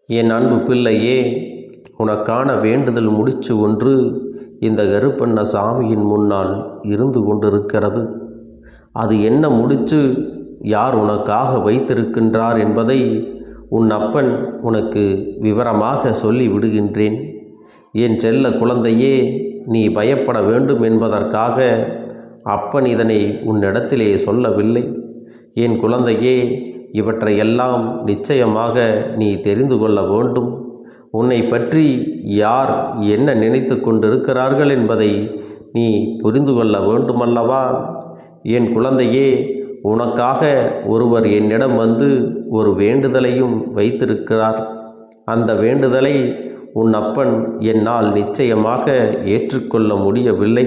என் அன்பு பிள்ளையே, உனக்கான வேண்டுதல் முடிச்சு ஒன்று இந்த கருப்பண்ண சாமியின் முன்னால் இருந்து கொண்டிருக்கிறது. அது என்ன முடிச்சு, யார் உனக்காக வைத்திருக்கின்றார் என்பதை உன் அப்பன் உனக்கு விவரமாக சொல்லி விடுகின்றேன். என் செல்ல குழந்தையே, நீ பயப்பட வேண்டும் என்பதற்காக அப்பன் இதனை உன்னிடத்திலே சொல்லவில்லை. என் குழந்தையே, இவற்றையெல்லாம் நிச்சயமாக நீ தெரிந்து கொள்ள வேண்டும். உன்னை பற்றி யார் என்ன நினைத்து கொண்டிருக்கிறார்கள் என்பதை நீ புரிந்து கொள்ள வேண்டுமல்லவா? என் குழந்தையே, உனக்காக ஒருவர் என்னிடம் வந்து ஒரு வேண்டுதலையும் வைத்திருக்கிறார். அந்த வேண்டுதலை உன் அப்பன் என்னால் நிச்சயமாக ஏற்றுக்கொள்ள முடியவில்லை.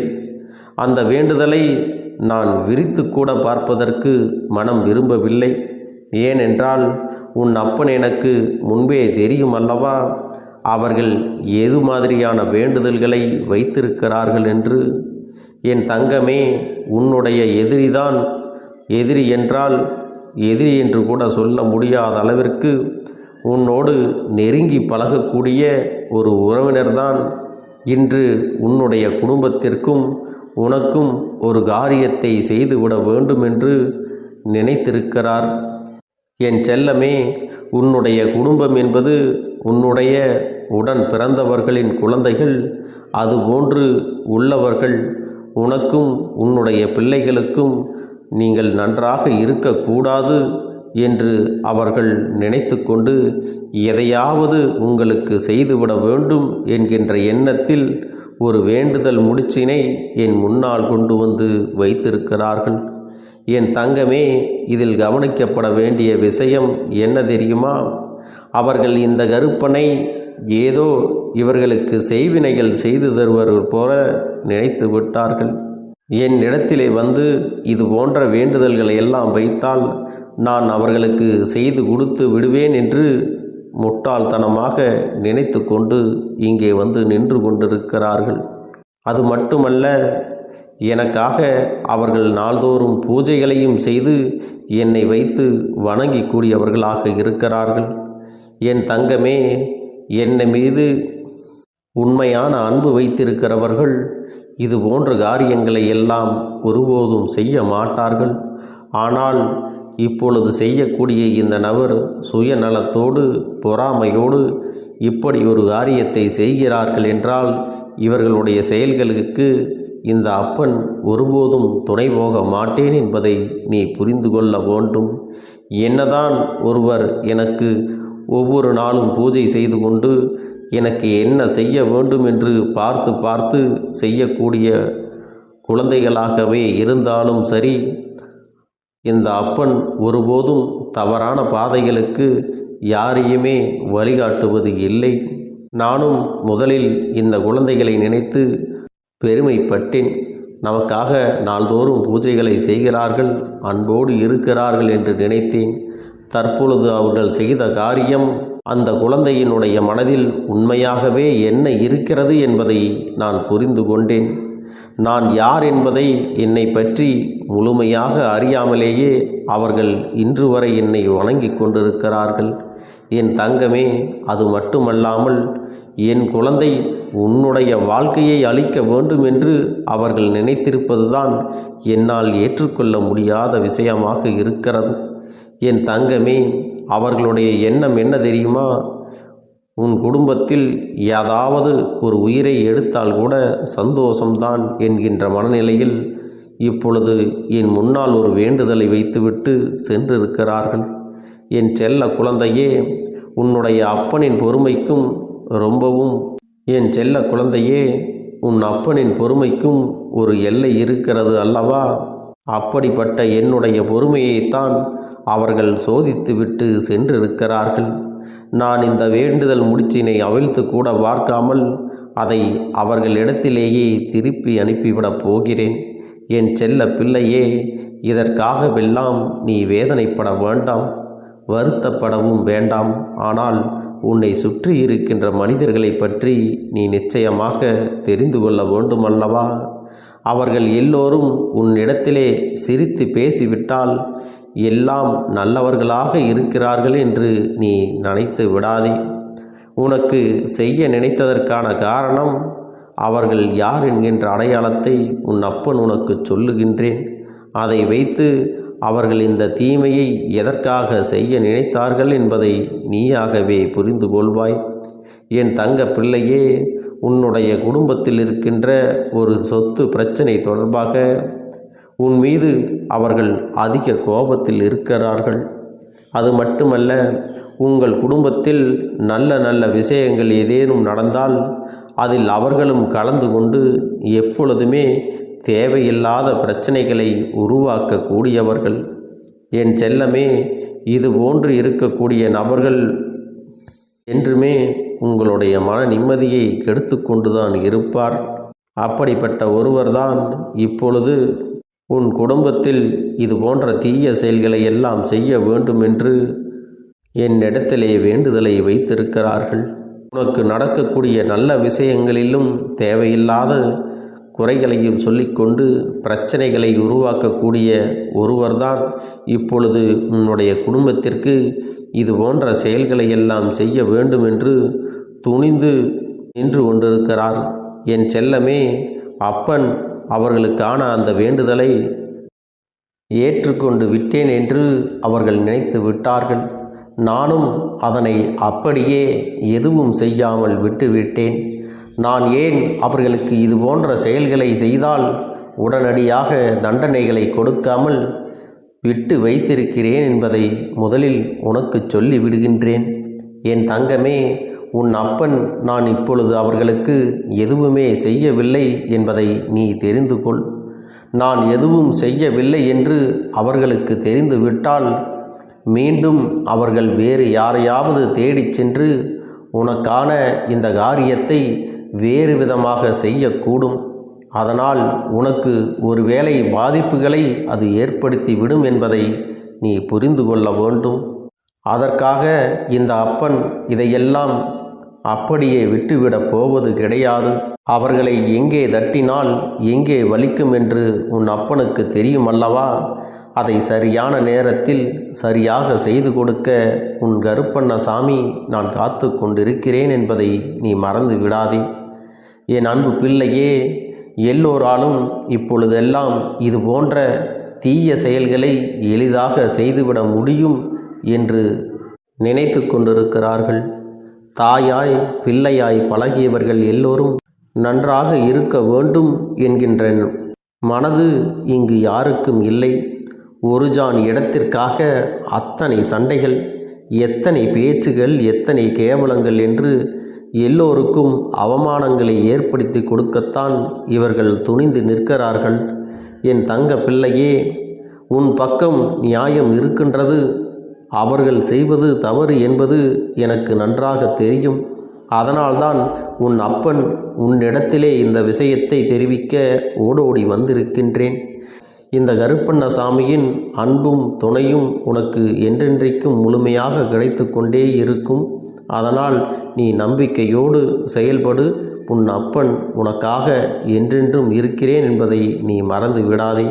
அந்த வேண்டுதலை நான் விரித்து கூட பார்ப்பதற்கு மனம் விரும்பவில்லை. ஏனென்றால் உன் அப்பன் எனக்கு முன்பே தெரியும் அல்லவா, அவர்கள் ஏது மாதிரியான வேண்டுதல்களை வைத்திருக்கிறார்கள் என்று. என் தங்கமே, உன்னுடைய எதிரிதான், எதிரி என்றால் எதிரி என்று கூட சொல்ல முடியாத அளவிற்கு உன்னோடு நெருங்கி பழகக்கூடிய ஒரு உறவினர்தான் இன்று உன்னுடைய குடும்பத்திற்கும் உனக்கும் ஒரு காரியத்தை செய்துவிட வேண்டும் என்று நினைத்திருக்கிறார். என் செல்லமே, உன்னுடைய குடும்பம் என்பது உன்னுடைய உடன் பிறந்தவர்களின் குழந்தைகள். அதுபோன்று உள்ளவர்கள் உனக்கும் உன்னுடைய பிள்ளைகளுக்கும் நீங்கள் நன்றாக இருக்கக்கூடாது என்று அவர்கள் நினைத்து கொண்டு எதையாவது உங்களுக்கு செய்துவிட வேண்டும் என்கின்ற எண்ணத்தில் ஒரு வேண்டுதல் முடிச்சினை என் முன்னால் கொண்டு வந்து வைத்திருக்கிறார்கள். என் தங்கமே, இதில் கவனிக்கப்பட வேண்டிய விஷயம் என்ன தெரியுமா? அவர்கள் இந்த கருப்பனை ஏதோ இவர்களுக்கு செய்வினைகள் செய்து தருவர்கள் போல நினைத்து விட்டார்கள். என் இடத்திலே வந்து இது போன்ற வேண்டுதல்களை எல்லாம் வைத்தால் நான் அவர்களுக்கு செய்து கொடுத்து விடுவேன் என்று முட்டாள்தனமாக நினைத்து கொண்டு இங்கே வந்து நின்று கொண்டிருக்கிறார்கள். அது மட்டுமல்ல, எனக்காக அவர்கள் நாள்தோறும் பூஜைகளையும் செய்து என்னை வைத்து வணங்கி கூடியவர்களாக இருக்கிறார்கள். என் தங்கமே, என்னை மீது உண்மையான அன்பு வைத்திருக்கிறவர்கள் இது போன்ற காரியங்களை எல்லாம் ஒருபோதும் செய்ய மாட்டார்கள். ஆனால் இப்பொழுது செய்யக்கூடிய இந்த நபர் சுயநலத்தோடு பொறாமையோடு இப்படி ஒரு காரியத்தை செய்கிறார்கள் என்றால் இவர்களுடைய செயல்களுக்கு இந்த அப்பன் ஒருபோதும் துணை போக மாட்டேன் என்பதை நீ புரிந்து கொள்ள வேண்டும். என்னதான் ஒருவர் எனக்கு ஒவ்வொரு நாளும் பூஜை செய்து கொண்டு எனக்கு என்ன செய்ய வேண்டும் என்று பார்த்து பார்த்து செய்யக்கூடிய குழந்தைகளாகவே இருந்தாலும் சரி, இந்த அப்பன் ஒருபோதும் தவறான பாதைகளுக்கு யாரையுமே வழிகாட்டுவது இல்லை. நானும் முதலில் இந்த குழந்தைகளை நினைத்து பெருமைப்பட்டேன். நமக்காக நாள்தோறும் பூஜைகளை செய்கிறார்கள், அன்போடு இருக்கிறார்கள் என்று நினைத்தேன். தற்பொழுது அவர்கள் செய்த காரியம் அந்த குழந்தையினுடைய மனதில் உண்மையாகவே என்ன இருக்கிறது என்பதை நான் புரிந்து கொண்டேன். நான் யார் என்பதை என்னை பற்றி முழுமையாக அறியாமலேயே அவர்கள் இன்று வரை என்னை வணங்கி கொண்டிருக்கிறார்கள். என் தங்கமே, அது மட்டுமல்லாமல் என் குழந்தை உன்னுடைய வாழ்க்கையை அளிக்க வேண்டும் என்று அவர்கள் நினைத்திருப்பதுதான் என்னால் ஏற்றுக்கொள்ள முடியாத விஷயமாக இருக்கிறது. என் தங்கமே, அவர்களுடைய எண்ணம் என்ன தெரியுமா? உன் குடும்பத்தில் ஏதாவது ஒரு உயிரை எடுத்தால் கூட சந்தோஷம்தான் என்கின்ற மனநிலையில் இப்பொழுது என் முன்னால் ஒரு வேண்டுதலை வைத்துவிட்டு சென்றிருக்கிறார்கள். என் செல்ல குழந்தையே, உன்னுடைய அப்பனின் பொறுமைக்கும் என் செல்ல குழந்தையே, உன் அப்பனின் பொறுமைக்கும் ஒரு எல்லை இருக்கிறது அல்லவா? அப்படிப்பட்ட என்னுடைய பொறுமையைத்தான் அவர்கள் சோதித்துவிட்டு சென்றிருக்கிறார்கள். நான் இந்த வேண்டுதல் முடிச்சினை அவிழ்த்து கூட பார்க்காமல் அதை அவர்களிடத்திலேயே திருப்பி அனுப்பிவிடப் போகிறேன். என் செல்ல பிள்ளையே, இதற்காகவெல்லாம் நீ வேதனைப்பட வேண்டாம், வருத்தப்படவும் வேண்டாம். ஆனால் உன்னை சுற்றி இருக்கின்ற மனிதர்களை பற்றி நீ நிச்சயமாக தெரிந்து கொள்ள வேண்டுமல்லவா? அவர்கள் எல்லோரும் உன்னிடத்திலே சிரித்து பேசிவிட்டால் எல்லாம் நல்லவர்களாக இருக்கிறார்கள் என்று நீ நினைத்து விடாதே. உனக்கு செய்ய நினைத்ததற்கான காரணம் அவர்கள் யார் என்கின்ற அடையாளத்தை உன் அப்பன் உனக்கு சொல்லுகின்றேன். அதை வைத்து அவர்கள் இந்த தீமையை எதற்காக செய்ய நினைத்தார்கள் என்பதை நீயாகவே புரிந்து கொள்வாய். என் தங்க பிள்ளையே, உன்னுடைய குடும்பத்தில் இருக்கின்ற ஒரு சொத்து பிரச்சனை தொடர்பாக உன் மீது அவர்கள் அதிக கோபத்தில் இருக்கிறார்கள். அது மட்டுமல்ல, உங்கள் குடும்பத்தில் நல்ல நல்ல விஷயங்கள் ஏதேனும் நடந்தால் அதில் அவர்களும் கலந்து கொண்டு எப்பொழுதுமே தேவையில்லாத பிரச்சனைகளை உருவாக்கக்கூடியவர்கள். என் செல்லமே, இது போன்று இருக்கக்கூடிய நபர்கள் என்றுமே உங்களுடைய மன நிம்மதியை கெடுத்து கொண்டுதான் இருப்பார். அப்படிப்பட்ட ஒருவர்தான் இப்பொழுது உன் குடும்பத்தில் இது போன்ற தீய செயல்களை எல்லாம் செய்ய வேண்டும் என்று என்னிடத்திலே வேண்டுதலை வைத்திருக்கிறார்கள். உனக்கு நடக்கக்கூடிய நல்ல விஷயங்களிலும் தேவையில்லாத குறைகளையும் சொல்லிக்கொண்டு பிரச்சனைகளை உருவாக்கக்கூடிய ஒருவர்தான் இப்பொழுது உன்னுடைய குடும்பத்திற்கு இது போன்ற செயல்களை எல்லாம் செய்ய வேண்டும் என்று துணிந்து நின்று கொண்டிருக்கிறார். என் செல்லமே, அப்பன் அவர்களுக்கான அந்த வேண்டுதலை ஏற்றுக்கொண்டு விட்டேன் என்று அவர்கள் நினைத்து விட்டார்கள். நானும் அதனை அப்படியே எதுவும் செய்யாமல் விட்டுவிட்டேன். நான் ஏன் அவர்களுக்கு இது போன்ற செயல்களை செய்தால் உடனடியாக தண்டனைகளை கொடுக்காமல் விட்டு வைத்திருக்கிறேன் என்பதை முதலில் உனக்கு சொல்லி விடுகின்றேன். என் தங்கமே, உன் அப்பன் நான் இப்பொழுது அவர்களுக்கு எதுவுமே செய்யவில்லை என்பதை நீ தெரிந்து கொள். நான் எதுவும் செய்யவில்லை என்று அவர்களுக்கு தெரிந்துவிட்டால் மீண்டும் அவர்கள் வேறு யாரையாவது தேடிச் சென்று உனக்கான இந்த காரியத்தை வேறு விதமாக செய்யக்கூடும். அதனால் உனக்கு ஒருவேளை பாதிப்புகளை அது ஏற்படுத்தி விடும் என்பதை நீ புரிந்து கொள்ள வேண்டும். அதற்காக இந்த அப்பன் இதையெல்லாம் அப்படியே விட்டுவிடப் போவது கிடையாது. அவர்களை எங்கே தட்டினால் எங்கே வலிக்கும் என்று உன் அப்பனுக்கு தெரியும் அல்லவா? அதை சரியான நேரத்தில் சரியாக செய்து கொடுக்க உன் கருப்பண்ணசாமி நான் காத்து கொண்டிருக்கிறேன் என்பதை நீ மறந்து விடாதே. என் அன்பு பிள்ளையே, எல்லோராலும் இப்பொழுதெல்லாம் இது போன்ற தீய செயல்களை எளிதாக செய்துவிட முடியும் என்று நினைத்து கொண்டிருக்கிறார்கள். தாயாய் பிள்ளையாய் பழகியவர்கள் எல்லோரும் நன்றாக இருக்க வேண்டும் என்கின்ற மனது இங்கு யாருக்கும் இல்லை. ஒரு ஜான் இடத்திற்காக அத்தனை சண்டைகள், எத்தனை பேச்சுகள், எத்தனை கேவலங்கள் என்று எல்லோருக்கும் அவமானங்களை ஏற்படுத்தி கொடுக்கத்தான் இவர்கள் துணிந்து நிற்கிறார்கள். என் தங்க பிள்ளையே, உன் பக்கம் நியாயம் இருக்கின்றது. அவர்கள் செய்வது தவறு என்பது எனக்கு நன்றாக தெரியும். அதனால்தான் உன் அப்பன் உன்னிடத்திலே இந்த விஷயத்தை தெரிவிக்க ஓடோடி வந்திருக்கின்றேன். இந்த கருப்பண்ணசாமியின் அன்பும் துணையும் உனக்கு என்றென்றைக்கும் முழுமையாக கிடைத்து கொண்டே இருக்கும். அதனால் நீ நம்பிக்கையோடு செயல்படு. உன் அப்பன் உனக்காக என்றென்றும் இருக்கிறேன் என்பதை நீ மறந்து விடாதே.